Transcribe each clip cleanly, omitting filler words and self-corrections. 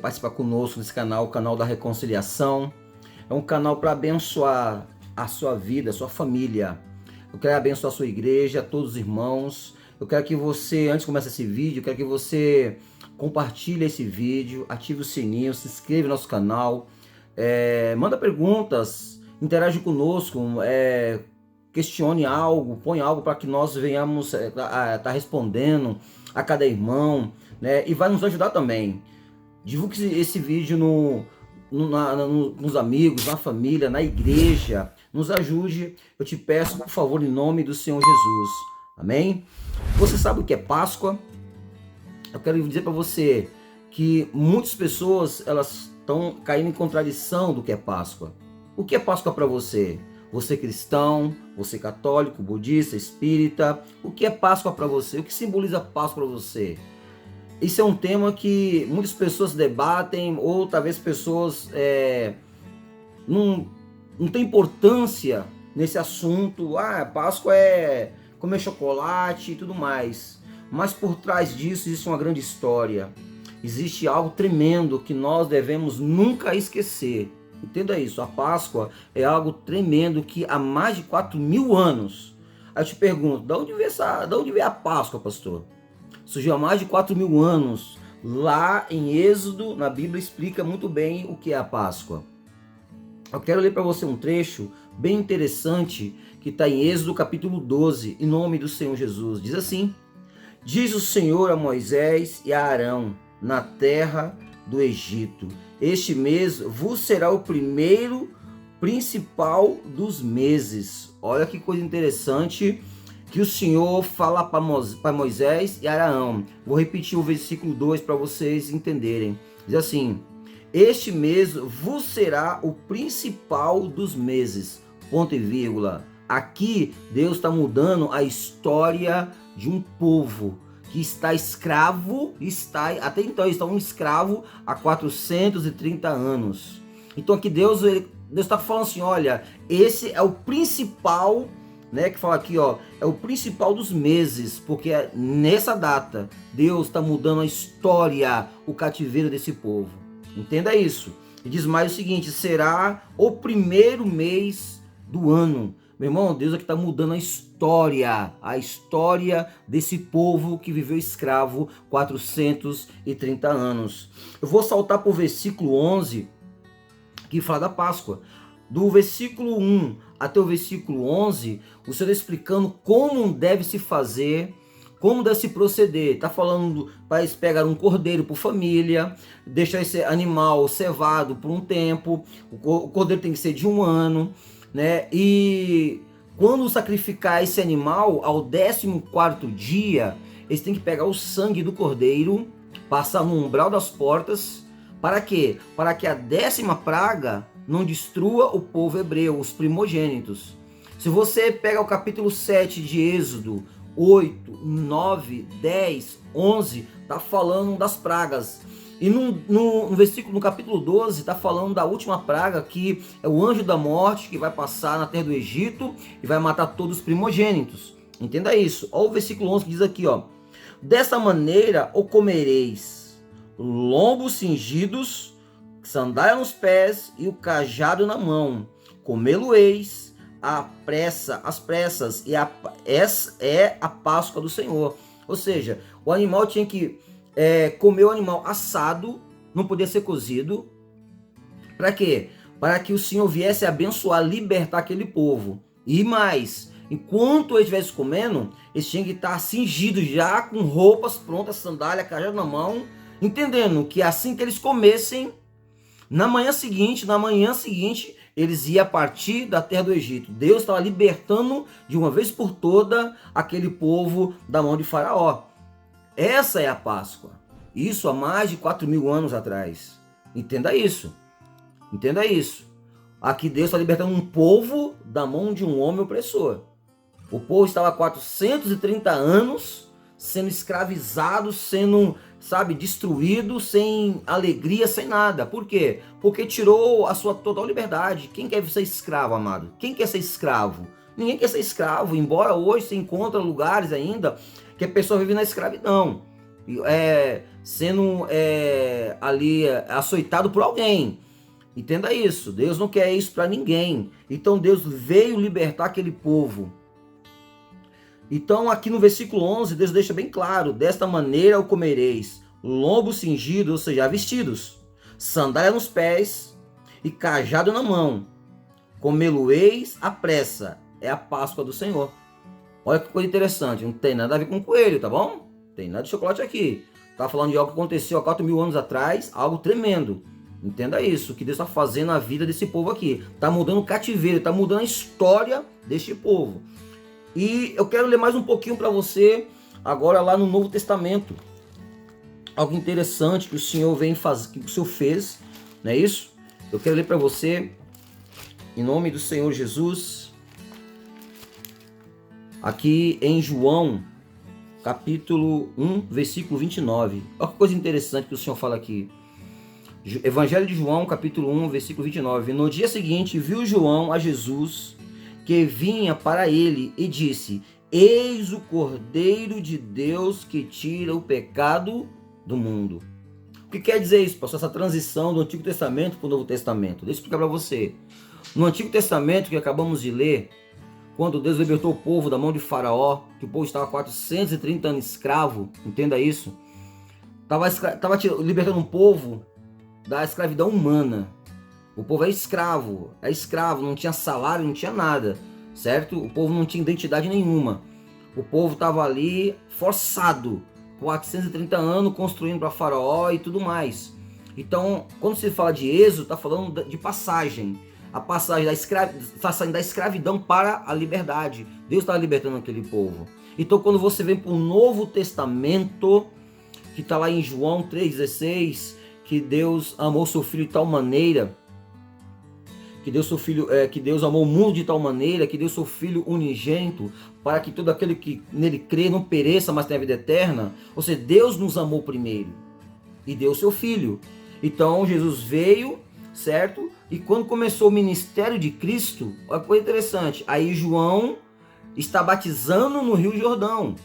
participar conosco nesse canal, o canal da Reconciliação. É um canal para abençoar a sua vida, a sua família. Eu quero abençoar a sua igreja, todos os irmãos. Eu quero que você, antes de começar esse vídeo, eu quero que você compartilhe esse vídeo, ative o sininho, se inscreva no nosso canal, manda perguntas, interage conosco, questione algo, põe algo para que nós venhamos tá respondendo a cada irmão, né? E vai nos ajudar também. Divulgue esse vídeo nos amigos, na família, na igreja. Nos ajude, eu te peço, por favor, em nome do Senhor Jesus. Amém? Você sabe o que é Páscoa? Eu quero dizer para você que muitas pessoas elas estão caindo em contradição do que é Páscoa. O que é Páscoa para você? Você cristão, você católico, budista, espírita, o que é Páscoa para você? O que simboliza Páscoa para você? Isso é um tema que muitas pessoas debatem, ou talvez pessoas não tem importância nesse assunto. Páscoa é comer chocolate e tudo mais. Mas por trás disso existe uma grande história. Existe algo tremendo que nós devemos nunca esquecer. Entenda isso, a Páscoa é algo tremendo que há mais de 4.000 anos. Aí eu te pergunto, de onde veio a Páscoa, pastor? Surgiu há mais de 4.000 anos. Lá em Êxodo, na Bíblia, explica muito bem o que é a Páscoa. Eu quero ler para você um trecho bem interessante que está em Êxodo capítulo 12, em nome do Senhor Jesus. Diz assim: diz o Senhor a Moisés e a Arão, na terra do Egito: este mês vos será o primeiro principal dos meses. Olha que coisa interessante que o Senhor fala para Moisés e Arão. Vou repetir o versículo 2 para vocês entenderem. Diz assim: este mês vos será o principal dos meses. Ponto e vírgula. Aqui Deus está mudando a história de um povo que está escravo, até então está um escravo há 430 anos. Então aqui Deus está falando assim, olha, esse é o principal, né, que fala aqui, ó, é o principal dos meses, porque nessa data Deus está mudando a história, o cativeiro desse povo. Entenda isso. E diz mais o seguinte: será o primeiro mês do ano. Meu irmão, Deus aqui está mudando a história desse povo que viveu escravo 430 anos. Eu vou saltar para o versículo 11, que fala da Páscoa. Do versículo 1 até o versículo 11, o Senhor explicando como deve se fazer, como deve se proceder. Está falando para pegar um cordeiro por família, deixar esse animal cevado por um tempo, o cordeiro tem que ser de 1 ano, né? E quando sacrificar esse animal, ao 14º dia, eles têm que pegar o sangue do cordeiro, passar no umbral das portas. Para quê? Para que a 10ª praga não destrua o povo hebreu, os primogênitos. Se você pega o capítulo 7 de Êxodo, 8, 9, 10, 11, está falando das pragas. E no capítulo 12, está falando da última praga, que é o anjo da morte, que vai passar na terra do Egito e vai matar todos os primogênitos. Entenda isso. Olha o versículo 11 que diz aqui, ó: dessa maneira o comereis, lombos cingidos, sandália nos pés e o cajado na mão. Comê-lo-eis às pressas, e essa é a Páscoa do Senhor. Ou seja, o animal tinha que comer o animal assado, não podia ser cozido. Para quê? Para que o Senhor viesse abençoar, libertar aquele povo. E mais, enquanto eles estivessem comendo, eles tinham que estar cingidos já, com roupas prontas, sandália, cajado na mão, entendendo que assim que eles comessem, na manhã seguinte, eles iam partir da terra do Egito. Deus estava libertando de uma vez por toda aquele povo da mão de Faraó. Essa é a Páscoa. Isso há mais de 4.000 anos atrás. Entenda isso. Entenda isso. Aqui Deus está libertando um povo da mão de um homem opressor. O povo estava há 430 anos sendo escravizado, sendo, destruído, sem alegria, sem nada. Por quê? Porque tirou a sua total liberdade. Quem quer ser escravo, amado? Quem quer ser escravo? Ninguém quer ser escravo, embora hoje se encontra lugares ainda que a pessoa vive na escravidão. sendo ali açoitado por alguém. Entenda isso, Deus não quer isso para ninguém. Então Deus veio libertar aquele povo. Então aqui no versículo 11, Deus deixa bem claro: desta maneira o comereis, lombo cingido, ou seja, vestidos, sandália nos pés e cajado na mão, comê-lo-eis à pressa, é a Páscoa do Senhor. Olha que coisa interessante, não tem nada a ver com coelho, tá bom? Tem nada de chocolate aqui. Tá falando de algo que aconteceu há 4.000 anos atrás, algo tremendo. Entenda isso, que Deus está fazendo na vida desse povo aqui. Está mudando o cativeiro, está mudando a história deste povo. E eu quero ler mais um pouquinho para você, agora lá no Novo Testamento. Algo interessante que o Senhor vem fazer, que o Senhor fez, não é isso? Eu quero ler para você, em nome do Senhor Jesus, aqui em João, capítulo 1, versículo 29. Olha que coisa interessante que o Senhor fala aqui. Evangelho de João, capítulo 1, versículo 29. No dia seguinte, viu João a Jesus, que vinha para ele, e disse: eis o Cordeiro de Deus que tira o pecado do mundo. O que quer dizer isso, pastor? Essa transição do Antigo Testamento para o Novo Testamento. Deixa eu explicar para você. No Antigo Testamento, que acabamos de ler, quando Deus libertou o povo da mão de Faraó, que o povo estava 430 anos escravo, entenda isso. Estava libertando um povo da escravidão humana. O povo é escravo, não tinha salário, não tinha nada, certo? O povo não tinha identidade nenhuma. O povo estava ali forçado, 430 anos construindo para Faraó e tudo mais. Então, quando se fala de êxodo, está falando de passagem. A passagem está saindo da escravidão para a liberdade. Deus está libertando aquele povo. Então, quando você vem para o Novo Testamento, que está lá em João 3,16, que Deus amou seu filho de tal maneira, que Deus amou o mundo de tal maneira, que deu seu filho unigênito, para que todo aquele que nele crê não pereça, mas tenha vida eterna. Ou seja, Deus nos amou primeiro e deu seu filho. Então Jesus veio, certo? E quando começou o ministério de Cristo, olha que coisa interessante, aí João está batizando no Rio Jordão.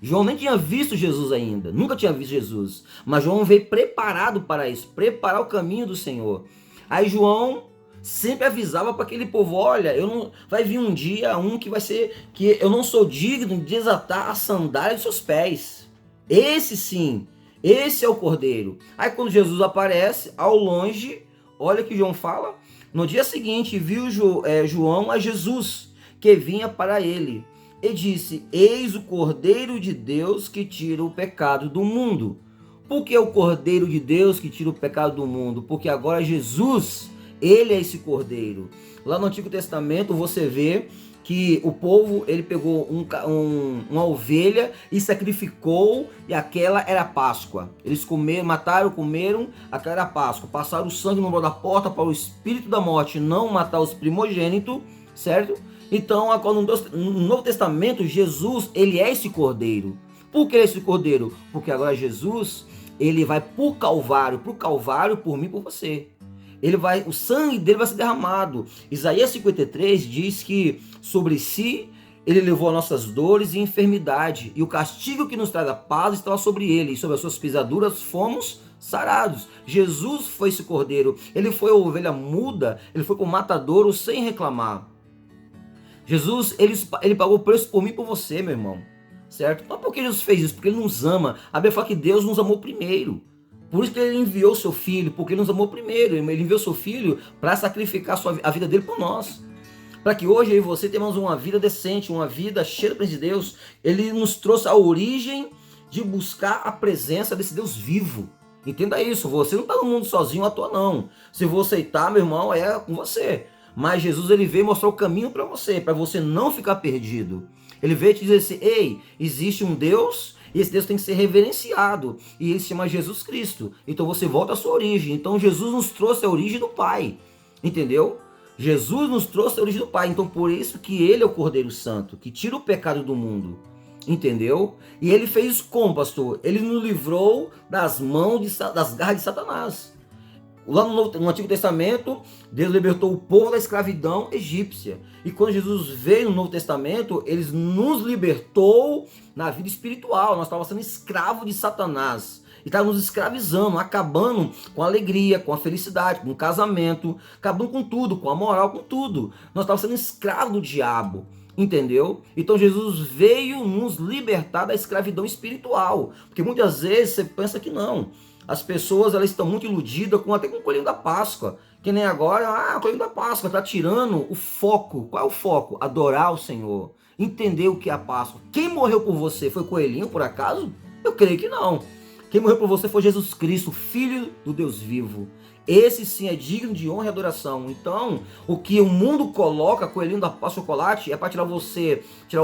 João nem tinha visto Jesus ainda, nunca tinha visto Jesus, mas João veio preparado para isso, preparar o caminho do Senhor. Aí João sempre avisava para aquele povo: olha, vai vir um dia que vai ser, que eu não sou digno de desatar a sandália dos seus pés. Esse sim, esse é o Cordeiro. Aí quando Jesus aparece, ao longe, olha que João fala: no dia seguinte viu João a Jesus, que vinha para ele, e disse: eis o Cordeiro de Deus que tira o pecado do mundo. Por que o Cordeiro de Deus que tira o pecado do mundo? Porque agora Jesus, ele é esse Cordeiro. Lá no Antigo Testamento você vê que o povo, ele pegou uma ovelha e sacrificou, e aquela era a Páscoa. Eles comeram, aquela era a Páscoa. Passaram o sangue no umbral da porta para o espírito da morte não matar os primogênitos, certo? Então, agora no Novo Testamento, Jesus, ele é esse Cordeiro. Por que esse Cordeiro? Porque agora Jesus, ele vai pro Calvário, por mim e por você. O sangue dele vai ser derramado. Isaías 53 diz que sobre si ele levou as nossas dores e enfermidade, e o castigo que nos traz a paz estava sobre ele, e sobre as suas pisaduras fomos sarados. Jesus foi esse Cordeiro. Ele foi a ovelha muda, ele foi para o matadouro sem reclamar. Jesus, ele pagou o preço por mim e por você, meu irmão, certo? Não porque Jesus fez isso, porque ele nos ama. A Bíblia fala que Deus nos amou primeiro. Por isso que ele enviou seu filho, porque ele nos amou primeiro. Ele enviou seu filho para sacrificar a vida dele por nós. Para que hoje eu e você tenhamos uma vida decente, uma vida cheia da presença de Deus. Ele nos trouxe a origem de buscar a presença desse Deus vivo. Entenda isso, você não está no mundo sozinho à toa não. Se você aceitar, meu irmão, é com você. Mas Jesus, ele veio mostrar o caminho para você não ficar perdido. Ele veio te dizer assim: ei, existe um Deus, e esse Deus tem que ser reverenciado, e ele se chama Jesus Cristo. Então você volta à sua origem. Então Jesus nos trouxe a origem do Pai, entendeu? Jesus nos trouxe a origem do Pai. Então por isso que ele é o Cordeiro Santo, que tira o pecado do mundo, entendeu? E ele fez como, pastor? Ele nos livrou das garras de Satanás. Lá no Antigo Testamento, Deus libertou o povo da escravidão egípcia. E quando Jesus veio no Novo Testamento, ele nos libertou na vida espiritual. Nós estávamos sendo escravos de Satanás. e estava nos escravizando, acabando com a alegria, com a felicidade, com o casamento, acabando com tudo, com a moral, com tudo. Nós estávamos sendo escravos do diabo. Entendeu? Então Jesus veio nos libertar da escravidão espiritual. Porque muitas vezes você pensa que não. As pessoas elas estão muito iludidas até com o coelhinho da Páscoa. Que nem agora, o coelhinho da Páscoa está tirando o foco. Qual é o foco? Adorar o Senhor. Entender o que é a Páscoa. Quem morreu por você foi o coelhinho, por acaso? Eu creio que não. Quem morreu por você foi Jesus Cristo, Filho do Deus vivo. Esse sim é digno de honra e adoração. Então, o que o mundo coloca, coelhinho da Páscoa, chocolate, é para tirar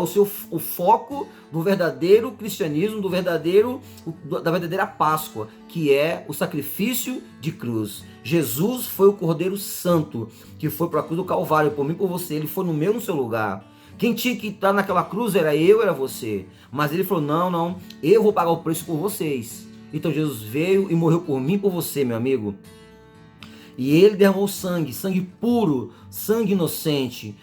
o foco do verdadeiro cristianismo, da verdadeira Páscoa, que é o sacrifício de cruz. Jesus foi o Cordeiro Santo, que foi para a cruz do Calvário, por mim e por você. Ele foi no seu lugar. Quem tinha que estar naquela cruz era eu, era você. Mas ele falou, não, eu vou pagar o preço por vocês. Então Jesus veio e morreu por mim e por você, meu amigo. E ele derramou sangue puro, sangue inocente.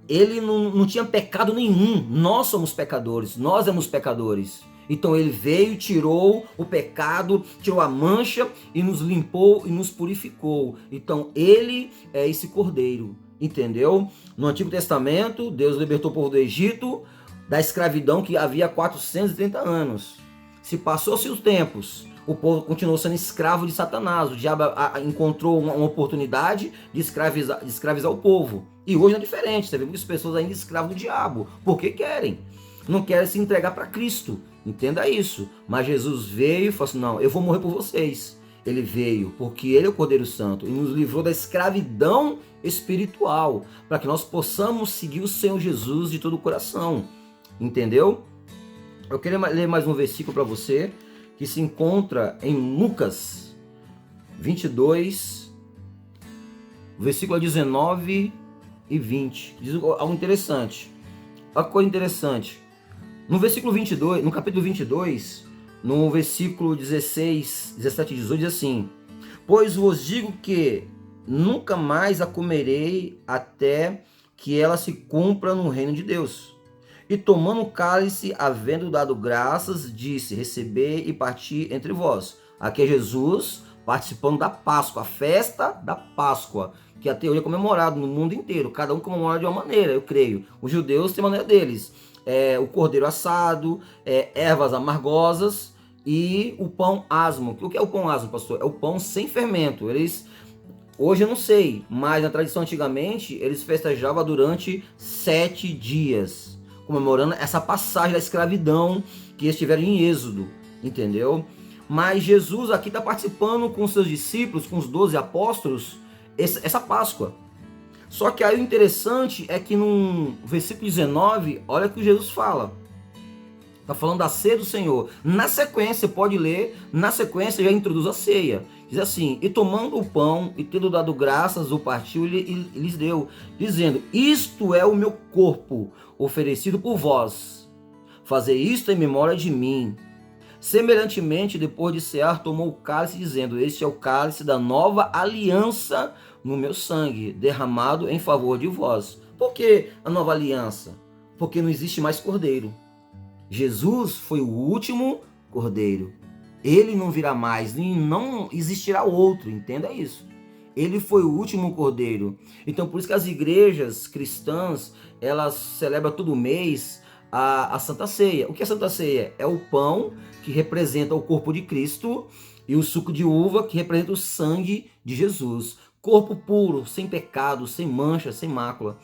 Ele não tinha pecado nenhum. Nós somos pecadores, nós éramos pecadores. Então ele veio, tirou o pecado, tirou a mancha e nos limpou e nos purificou. Então ele é esse cordeiro, entendeu? No Antigo Testamento, Deus libertou o povo do Egito da escravidão que havia 430 anos. Se passou-se os tempos, o povo continuou sendo escravo de Satanás. O diabo encontrou uma oportunidade de escravizar o povo. E hoje não é diferente. Você vê muitas pessoas ainda escravas do diabo. Porque querem. Não querem se entregar para Cristo. Entenda isso. Mas Jesus veio e falou assim, não, eu vou morrer por vocês. Ele veio porque ele é o Cordeiro Santo e nos livrou da escravidão espiritual. Para que nós possamos seguir o Senhor Jesus de todo o coração. Entendeu? Eu queria ler mais um versículo para você, que se encontra em Lucas 22, versículo 19 e 20. Diz algo interessante. Uma coisa interessante. No versículo 22, no capítulo 22, no versículo 16, 17 e 18, diz assim: pois vos digo que nunca mais a comerei até que ela se cumpra no reino de Deus. E tomando o cálice, havendo dado graças, disse, receber e partir entre vós. Aqui é Jesus participando da Páscoa, a festa da Páscoa, que até hoje é comemorado no mundo inteiro. Cada um comemora de uma maneira, eu creio. Os judeus têm a maneira deles. O cordeiro assado, ervas amargosas e o pão asmo. O que é o pão asmo, pastor? É o pão sem fermento. Hoje eu não sei, mas na tradição antigamente, eles festejavam durante 7 dias. Comemorando essa passagem da escravidão que eles tiveram em Êxodo, entendeu? Mas Jesus aqui está participando com seus discípulos, com os 12 apóstolos, essa Páscoa. Só que aí o interessante é que no versículo 19, olha o que Jesus fala. Está falando da ceia do Senhor. Na sequência, pode ler, na sequência já introduz a ceia. Diz assim, e tomando o pão e tendo dado graças, o partiu e lhes deu, dizendo, isto é o meu corpo, oferecido por vós. Fazer isto em memória de mim. Semelhantemente, depois de cear, tomou o cálice, dizendo, este é o cálice da nova aliança no meu sangue, derramado em favor de vós. Por que a nova aliança? Porque não existe mais cordeiro. Jesus foi o último cordeiro. Ele não virá mais, não existirá outro, entenda isso. Ele foi o último cordeiro. Então, por isso que as igrejas cristãs, elas celebram todo mês a Santa Ceia. O que é a Santa Ceia? É o pão que representa o corpo de Cristo e o suco de uva que representa o sangue de Jesus. Corpo puro, sem pecado, sem mancha, sem mácula.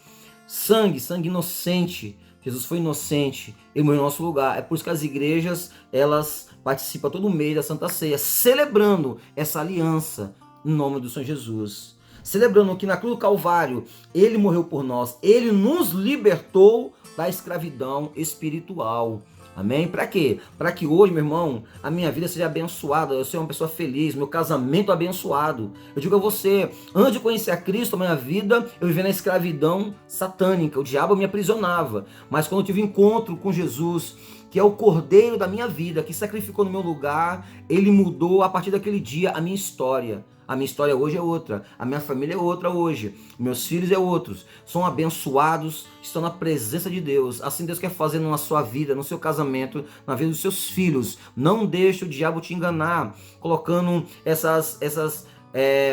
Sangue inocente. Jesus foi inocente, ele morreu no nosso lugar. É por isso que as igrejas, elas participam todo mês da Santa Ceia, celebrando essa aliança em nome do Senhor Jesus. Celebrando que na cruz do Calvário, ele morreu por nós, ele nos libertou da escravidão espiritual. Amém? Para quê? Para que hoje, meu irmão, a minha vida seja abençoada, eu seja uma pessoa feliz, meu casamento abençoado. Eu digo a você, antes de conhecer a Cristo, a minha vida, eu vivia na escravidão satânica, o diabo me aprisionava. Mas quando eu tive encontro com Jesus, que é o cordeiro da minha vida, que sacrificou no meu lugar, ele mudou a partir daquele dia a minha história. A minha história hoje é outra. A minha família é outra hoje. Meus filhos é outros. São abençoados, estão na presença de Deus. Assim Deus quer fazer na sua vida, no seu casamento, na vida dos seus filhos. Não deixe o diabo te enganar, colocando essas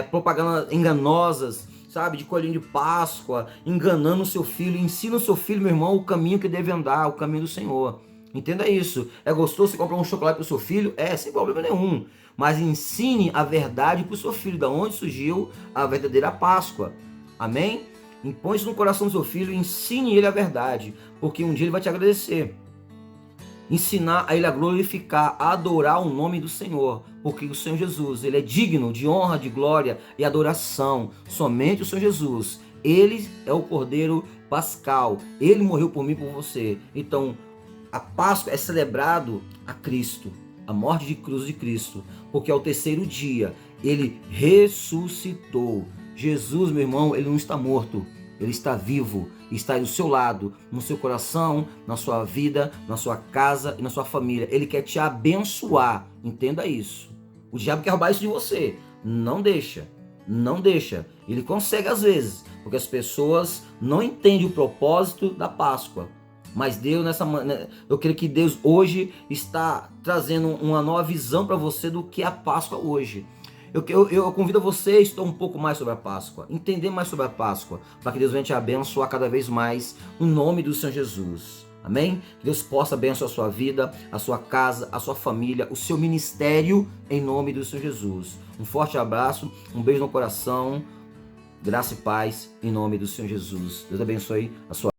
propagandas enganosas, sabe, de coelhinho de Páscoa, enganando o seu filho. Ensina o seu filho, meu irmão, o caminho que deve andar, o caminho do Senhor. Entenda isso. É gostoso você comprar um chocolate para o seu filho? É, sem problema nenhum. Mas ensine a verdade para o seu filho, da onde surgiu a verdadeira Páscoa. Amém? Impõe isso no coração do seu filho e ensine ele a verdade, porque um dia ele vai te agradecer. Ensinar a ele a glorificar, a adorar o nome do Senhor, porque o Senhor Jesus, ele é digno de honra, de glória e adoração. Somente o Senhor Jesus, ele é o Cordeiro Pascal, ele morreu por mim e por você. Então, a Páscoa é celebrado a Cristo, a morte de cruz de Cristo, porque ao terceiro dia ele ressuscitou. Jesus, meu irmão, ele não está morto. Ele está vivo, está aí do seu lado, no seu coração, na sua vida, na sua casa e na sua família. Ele quer te abençoar, entenda isso. O diabo quer roubar isso de você, não deixa, não deixa. Ele consegue às vezes, porque as pessoas não entendem o propósito da Páscoa. Mas Deus, eu creio que Deus hoje está trazendo uma nova visão para você do que é a Páscoa hoje. Eu convido você a estudar um pouco mais sobre a Páscoa, entender mais sobre a Páscoa, para que Deus venha te abençoar cada vez mais, no nome do Senhor Jesus. Amém? Que Deus possa abençoar a sua vida, a sua casa, a sua família, o seu ministério, em nome do Senhor Jesus. Um forte abraço, um beijo no coração, graça e paz, em nome do Senhor Jesus. Deus abençoe a sua